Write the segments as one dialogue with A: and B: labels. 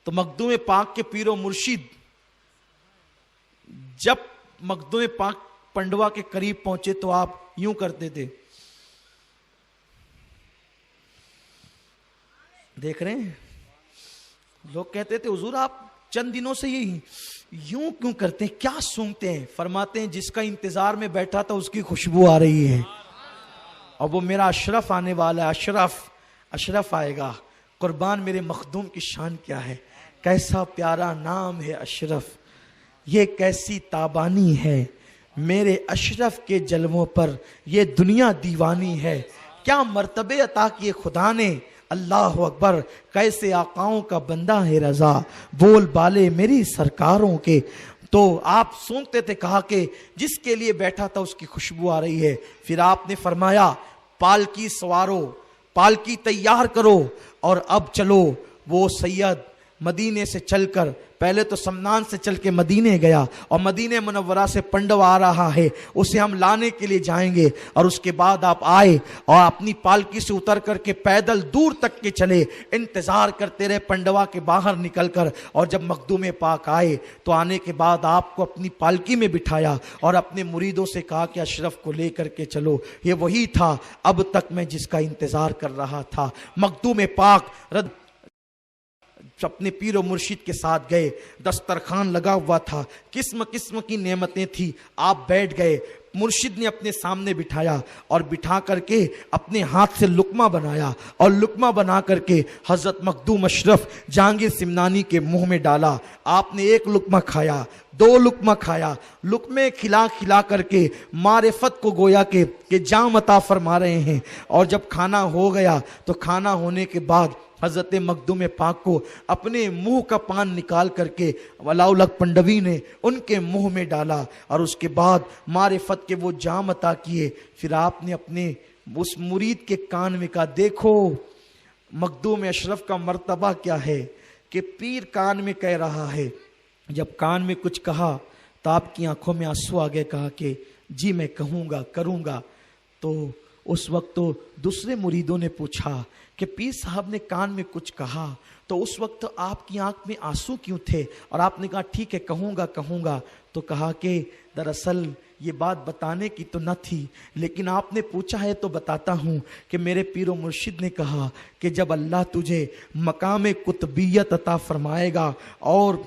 A: तो मखदूम पाक के पीरो मुर्शिद जब मखदूम पाक पंडवा के करीब पहुंचे तो आप यूं करते थे, देख रहे हैं लोग कहते थे हुजूर आप चंद दिनों से ये यूं क्यों करते हैं, क्या सूंघते हैं? फरमाते हैं जिसका इंतजार में बैठा था उसकी खुशबू आ रही है और वो मेरा अशरफ आने वाला है। अशरफ आएगा। कुर्बान मेरे मखदूम की शान क्या है, कैसा प्यारा नाम है अशरफ, ये कैसी ताबानी है, मेरे अशरफ के जलवों पर ये दुनिया दीवानी है। क्या मर्तबे अता किए खुदा ने, अल्लाह अकबर, कैसे आकाओं का बंदा है रजा, बोल बाले मेरी सरकारों के। तो आप सुनते थे, कहा कि जिसके लिए बैठा था उसकी खुशबू आ रही है। फिर आपने फरमाया पालकी सवारो, पालकी तैयार करो और अब चलो। वो सैयद मदीने से चलकर, पहले तो समनान से चल के मदीने गया और मदीने मुनव्वरा से पंडवा आ रहा है, उसे हम लाने के लिए जाएंगे। और उसके बाद आप आए और अपनी पालकी से उतर करके पैदल दूर तक के चले, इंतजार करते रहे पंडवा के बाहर निकलकर। और जब मखदूम पाक आए तो आने के बाद आपको अपनी पालकी में बिठाया और अपने मुरीदों से कहा कि अशरफ को लेकर के चलो। ये वही था अब तक मैं जिसका इंतजार कर रहा था। मखदूम पाक अपने पीरो मुर्शिद के साथ गए, दस्तरखान लगा हुआ था, किस्म किस्म की नेमतें थी। आप बैठ गए, मुर्शिद ने अपने सामने बिठाया और बिठा करके अपने हाथ से लुकमा बनाया और लुकमा बना करके हजरत मखदूम अशरफ जहांगीर सिमनानी के मुंह में डाला। आपने एक लुकमा खाया, दो लुकमा खाया, लुकमे खिला खिला करके मारिफत को गोया के जाम अता फरमा रहे हैं। और जब खाना हो गया तो खाना होने के बाद हजरत मखदूम पाक को अपने मुंह का पान निकाल करके वलाउलक पंडवी ने उनके मुंह में डाला और उसके बाद मारिफत के वो जाम अता किए। फिर आपने अपने उस मुरीद के कान में कहा, देखो मखदूम अशरफ का मर्तबा क्या है कि पीर कान में कह रहा है। जब कान में कुछ कहा तो आपकी आंखों में आंसू आ गए, कहा कि जी मैं कहूँगा, करूँगा। तो उस वक्त तो दूसरे मुरीदों ने पूछा कि पीर साहब ने कान में कुछ कहा, तो उस वक्त तो आपकी आंख में आंसू क्यों थे? और आपने कहा ठीक है कहूँगा कहूँगा। तो कहा कि दरअसल ये बात बताने की तो न थी, लेकिन आपने पूछा है तो बताता हूँ कि मेरे पीरो मुर्शिद ने कहा कि जब अल्लाह तुझे मकाम कुतबियत अता फरमाएगा और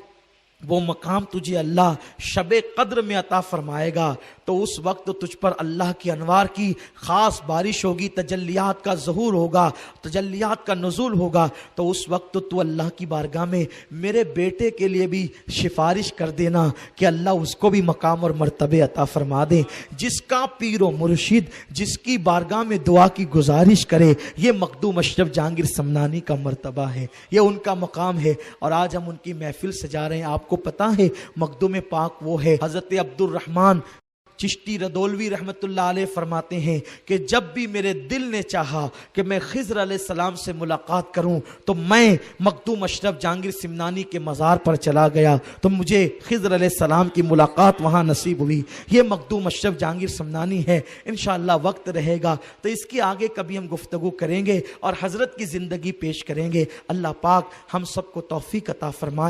A: वो मकाम तुझे अल्लाह शबे कद्र में अता फरमाएगा, तो उस वक्त तुझ पर अल्लाह की अनवार की ख़ास बारिश होगी, तजल्लियात का ज़हूर होगा, तजल्लियात का नुज़ूल होगा। तो उस वक्त तू अल्लाह की बारगाह में मेरे बेटे के लिए भी सिफारिश कर देना कि अल्लाह उसको भी मकाम और मर्तबे अता फरमा दे। जिसका पीरो मुर्शिद जिसकी बारगाह में दुआ की गुजारिश करे, ये मखदूम अशरफ जहांगीर समनानी का मर्तबा है, ये उनका मकाम है। और आज हम उनकी महफिल सजा रहे हैं। आपको पता है मखदूम पाक वो है, हज़रत अब्दुल रहमान चिश्ती रदौलवी रहमतुल्लाह अलैह फरमाते हैं कि जब भी मेरे दिल ने चाहा कि मैं खिज़र अलैहिस्सलाम से मुलाकात करूं तो मैं मखदूम अशरफ जहांगीर सिमनानी के मज़ार पर चला गया, तो मुझे खिज़र अलैहिस्सलाम की मुलाकात वहां नसीब हुई। ये मखदूम अशरफ जहांगीर सिमनानी है। इंशाअल्लाह वक्त रहेगा तो इसकी आगे कभी हम गुफ्तगू करेंगे और हज़रत की ज़िंदगी पेश करेंगे। अल्लाह पाक हम सबको तौफीक अता फरमाए।